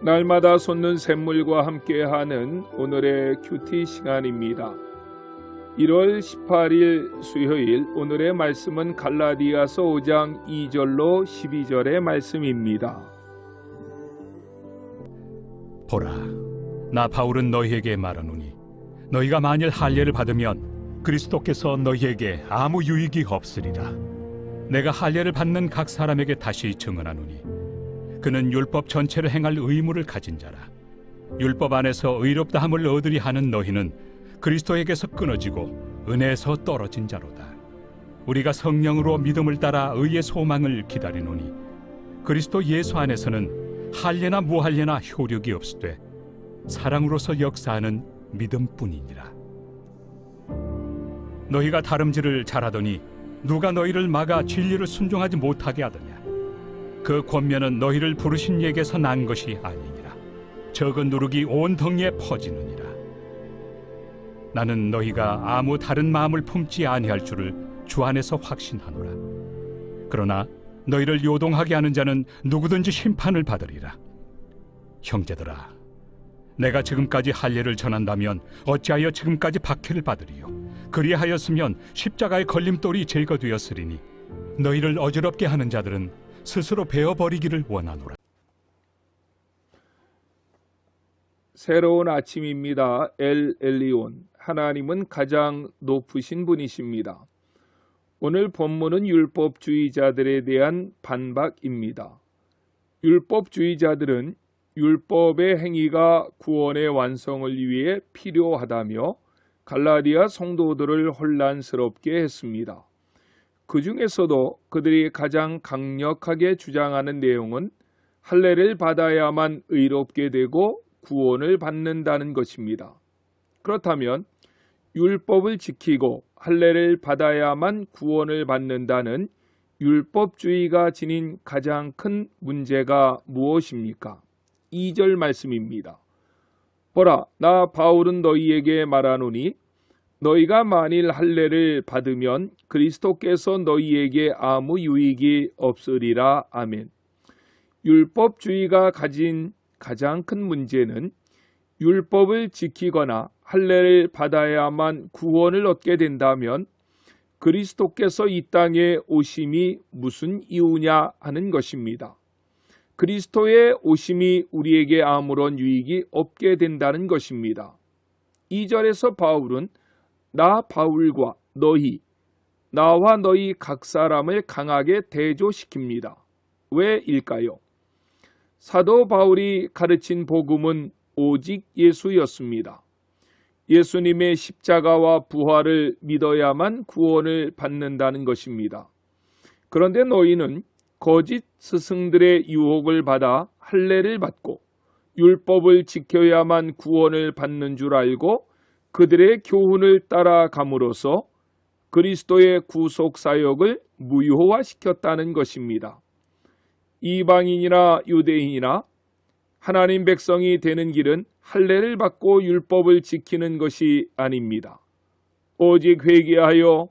날마다 솟는 샘물과 함께하는 오늘의 큐티 시간입니다. 1월 18일 수요일 오늘의 말씀은 갈라디아서 5장 2절로 12절의 말씀입니다. 보라, 나 바울은 너희에게 말하노니 너희가 만일 할례를 받으면 그리스도께서 너희에게 아무 유익이 없으리라. 내가 할례를 받는 각 사람에게 다시 증언하노니 그는 율법 전체를 행할 의무를 가진 자라. 율법 안에서 의롭다함을 얻으리 하는 너희는 그리스도에게서 끊어지고 은혜에서 떨어진 자로다. 우리가 성령으로 믿음을 따라 의의 소망을 기다리노니 그리스도 예수 안에서는 할례나 무할례나 효력이 없으되 사랑으로서 역사하는 믿음뿐이니라. 너희가 다름질을 잘하더니 누가 너희를 막아 진리를 순종하지 못하게 하더냐? 그 권면은 너희를 부르신 이에게서 난 것이 아니니라. 적은 누룩이 온 덩이에 퍼지느니라. 나는 너희가 아무 다른 마음을 품지 아니할 줄을 주 안에서 확신하노라. 그러나 너희를 요동하게 하는 자는 누구든지 심판을 받으리라. 형제들아, 내가 지금까지 할례를 전한다면 어찌하여 지금까지 박해를 받으리요? 그리하였으면 십자가의 걸림돌이 제거되었으리니 너희를 어지럽게 하는 자들은 스스로 베어버리기를 원하노라. 새로운 아침입니다. 엘 엘리온, 하나님은 가장 높으신 분이십니다. 오늘 본문은 율법주의자들에 대한 반박입니다. 율법주의자들은 율법의 행위가 구원의 완성을 위해 필요하다며 갈라디아 성도들을 혼란스럽게 했습니다. 그 중에서도 그들이 가장 강력하게 주장하는 내용은 할례를 받아야만 의롭게 되고 구원을 받는다는 것입니다. 그렇다면 율법을 지키고 할례를 받아야만 구원을 받는다는 율법주의가 지닌 가장 큰 문제가 무엇입니까? 2절 말씀입니다. 보라, 나 바울은 너희에게 말하노니 너희가 만일 할례를 받으면 그리스도께서 너희에게 아무 유익이 없으리라. 아멘. 율법주의가 가진 가장 큰 문제는 율법을 지키거나 할례를 받아야만 구원을 얻게 된다면 그리스도께서 이 땅에 오심이 무슨 이유냐 하는 것입니다. 그리스도의 오심이 우리에게 아무런 유익이 없게 된다는 것입니다. 2절에서 바울은 나 바울과 너희, 나와 너희 각 사람을 강하게 대조시킵니다. 왜일까요? 사도 바울이 가르친 복음은 오직 예수였습니다. 예수님의 십자가와 부활을 믿어야만 구원을 받는다는 것입니다. 그런데 너희는 거짓 스승들의 유혹을 받아 할례를 받고 율법을 지켜야만 구원을 받는 줄 알고 그들의 교훈을 따라감으로써 그리스도의 구속 사역을 무효화시켰다는 것입니다. 이방인이나 유대인이나 하나님 백성이 되는 길은 할례를 받고 율법을 지키는 것이 아닙니다. 오직 회개하여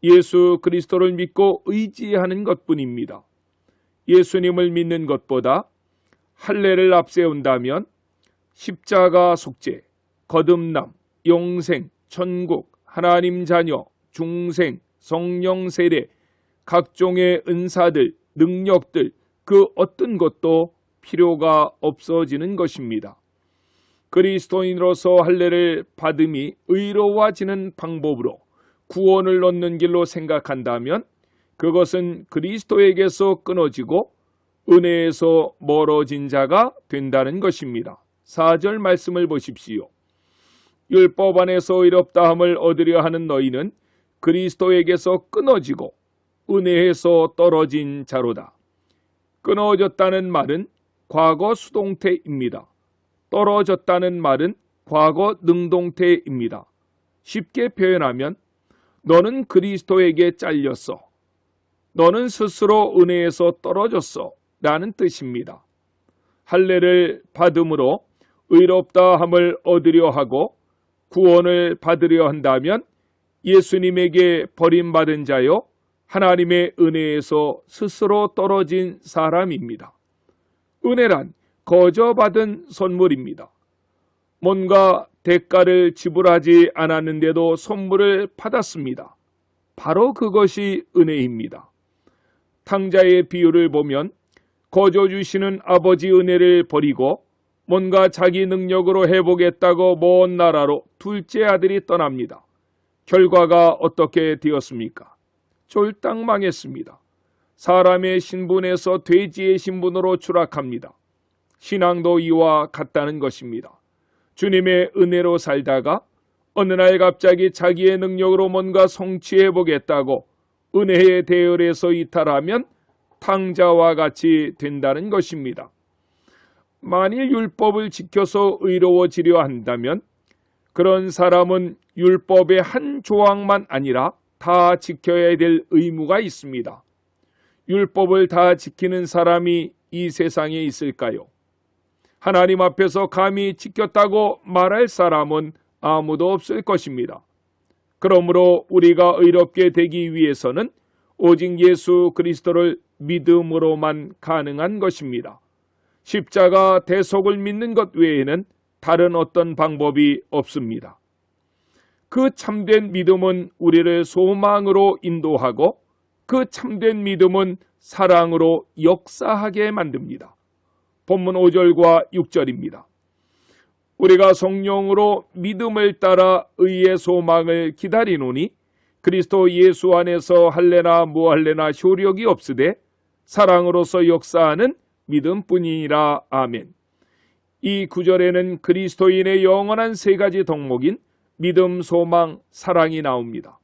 예수 그리스도를 믿고 의지하는 것뿐입니다. 예수님을 믿는 것보다 할례를 앞세운다면 십자가 속죄, 거듭남, 영생, 천국, 하나님 자녀, 중생, 성령 세례, 각종의 은사들, 능력들 그 어떤 것도 필요가 없어지는 것입니다. 그리스도인으로서 할례를 받음이 의로워지는 방법으로 구원을 얻는 길로 생각한다면 그것은 그리스도에게서 끊어지고 은혜에서 멀어진 자가 된다는 것입니다. 4절 말씀을 보십시오. 율법 안에서 의롭다함을 얻으려 하는 너희는 그리스도에게서 끊어지고 은혜에서 떨어진 자로다. 끊어졌다는 말은 과거 수동태입니다. 떨어졌다는 말은 과거 능동태입니다. 쉽게 표현하면 너는 그리스도에게 잘렸어. 너는 스스로 은혜에서 떨어졌어 라는 뜻입니다. 할례를 받음으로 의롭다함을 얻으려 하고 구원을 받으려 한다면 예수님에게 버림받은 자요 하나님의 은혜에서 스스로 떨어진 사람입니다. 은혜란 거저 받은 선물입니다. 뭔가 대가를 지불하지 않았는데도 선물을 받았습니다. 바로 그것이 은혜입니다. 탕자의 비유를 보면 거저 주시는 아버지 은혜를 버리고 뭔가 자기 능력으로 해보겠다고 먼 나라로 둘째 아들이 떠납니다. 결과가 어떻게 되었습니까? 쫄딱 망했습니다. 사람의 신분에서 돼지의 신분으로 추락합니다. 신앙도 이와 같다는 것입니다. 주님의 은혜로 살다가 어느 날 갑자기 자기의 능력으로 뭔가 성취해보겠다고 은혜의 대열에서 이탈하면 탕자와 같이 된다는 것입니다. 만일 율법을 지켜서 의로워지려 한다면 그런 사람은 율법의 한 조항만 아니라 다 지켜야 될 의무가 있습니다. 율법을 다 지키는 사람이 이 세상에 있을까요? 하나님 앞에서 감히 지켰다고 말할 사람은 아무도 없을 것입니다. 그러므로 우리가 의롭게 되기 위해서는 오직 예수 그리스도를 믿음으로만 가능한 것입니다. 십자가 대속을 믿는 것 외에는 다른 어떤 방법이 없습니다. 그 참된 믿음은 우리를 소망으로 인도하고 그 참된 믿음은 사랑으로 역사하게 만듭니다. 본문 5절과 6절입니다. 우리가 성령으로 믿음을 따라 의의 소망을 기다리노니 그리스도 예수 안에서 할례나 무할례나 효력이 없으되 사랑으로서 역사하는 믿음뿐이니라. 아멘. 이 구절에는 그리스도인의 영원한 세 가지 덕목인 믿음, 소망, 사랑이 나옵니다.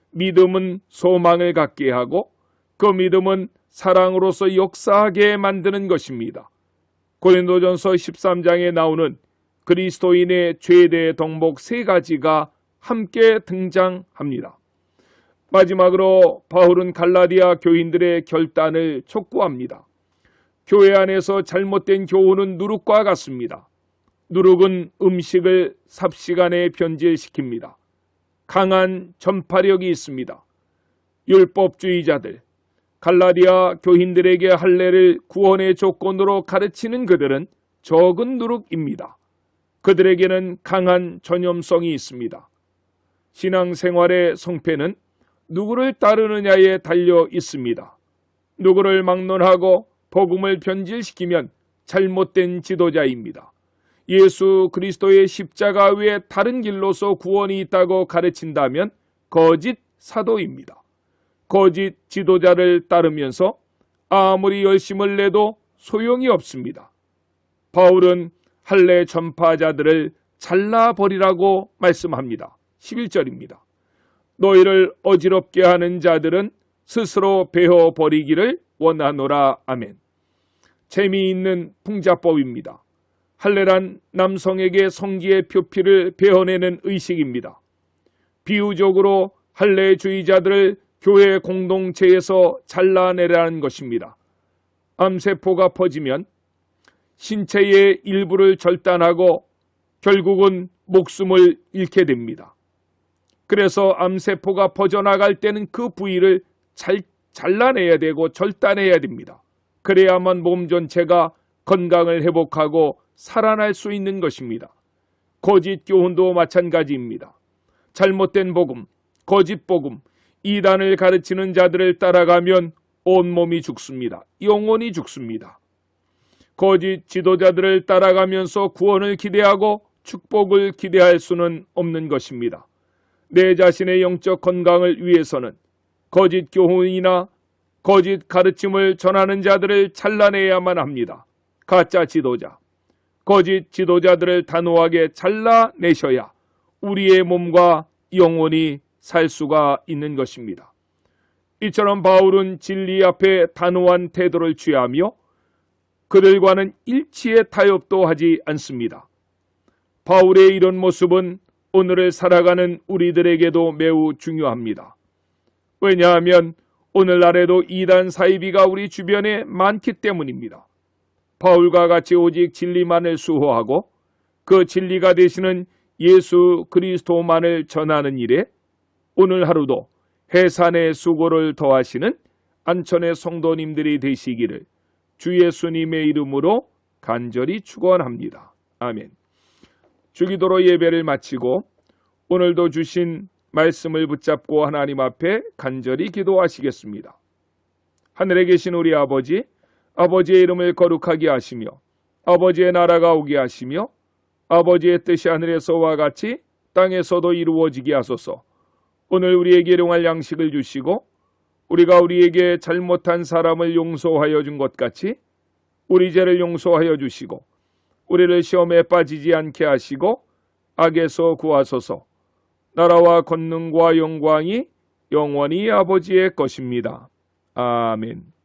믿음은 소망을 갖게 하고 그 믿음은 사랑으로서 역사하게 만드는 것입니다. 고린도전서 13장에 나오는 그리스도인의 최대 덕목 세 가지가 함께 등장합니다. 마지막으로 바울은 갈라디아 교인들의 결단을 촉구합니다. 교회 안에서 잘못된 교훈은 누룩과 같습니다. 누룩은 음식을 삽시간에 변질시킵니다. 강한 전파력이 있습니다. 율법주의자들, 갈라디아 교인들에게 할례를 구원의 조건으로 가르치는 그들은 적은 누룩입니다. 그들에게는 강한 전염성이 있습니다. 신앙생활의 성패는 누구를 따르느냐에 달려 있습니다. 누구를 막론하고 복음을 변질시키면 잘못된 지도자입니다. 예수 그리스도의 십자가 외에 다른 길로서 구원이 있다고 가르친다면 거짓 사도입니다. 거짓 지도자를 따르면서 아무리 열심을 내도 소용이 없습니다. 바울은 할례 전파자들을 잘라버리라고 말씀합니다. 11절입니다. 너희를 어지럽게 하는 자들은 스스로 베어버리기를 원하노라. 아멘. 재미있는 풍자법입니다. 할례란 남성에게 성기의 표피를 베어내는 의식입니다. 비유적으로 할례주의자들을 교회 공동체에서 잘라내라는 것입니다. 암세포가 퍼지면 신체의 일부를 절단하고 결국은 목숨을 잃게 됩니다. 그래서 암세포가 퍼져나갈 때는 그 부위를 잘라내야 되고 절단해야 됩니다. 그래야만 몸 전체가 건강을 회복하고 살아날 수 있는 것입니다. 거짓 교훈도 마찬가지입니다. 잘못된 복음, 거짓 복음, 이단을 가르치는 자들을 따라가면 온몸이 죽습니다. 영혼이 죽습니다. 거짓 지도자들을 따라가면서 구원을 기대하고 축복을 기대할 수는 없는 것입니다. 내 자신의 영적 건강을 위해서는 거짓 교훈이나 거짓 가르침을 전하는 자들을 잘라내야만 합니다. 가짜 지도자, 거짓 지도자들을 단호하게 잘라내셔야 우리의 몸과 영혼이 살 수가 있는 것입니다. 이처럼 바울은 진리 앞에 단호한 태도를 취하며 그들과는 일치의 타협도 하지 않습니다. 바울의 이런 모습은 오늘을 살아가는 우리들에게도 매우 중요합니다. 왜냐하면 오늘날에도 이단 사이비가 우리 주변에 많기 때문입니다. 바울과 같이 오직 진리만을 수호하고 그 진리가 되시는 예수 그리스도만을 전하는 일에 오늘 하루도 해산의 수고를 더하시는 안천의 성도님들이 되시기를 주 예수님의 이름으로 간절히 축원합니다. 아멘. 주기도로 예배를 마치고 오늘도 주신 말씀을 붙잡고 하나님 앞에 간절히 기도하시겠습니다. 하늘에 계신 우리 아버지, 아버지의 이름을 거룩하게 하시며 아버지의 나라가 오게 하시며 아버지의 뜻이 하늘에서와 같이 땅에서도 이루어지게 하소서. 오늘 우리에게 일용할 양식을 주시고 우리가 우리에게 잘못한 사람을 용서하여 준 것 같이 우리 죄를 용서하여 주시고 우리를 시험에 빠지지 않게 하시고 악에서 구하소서. 나라와 권능과 영광이 영원히 아버지의 것입니다. 아멘.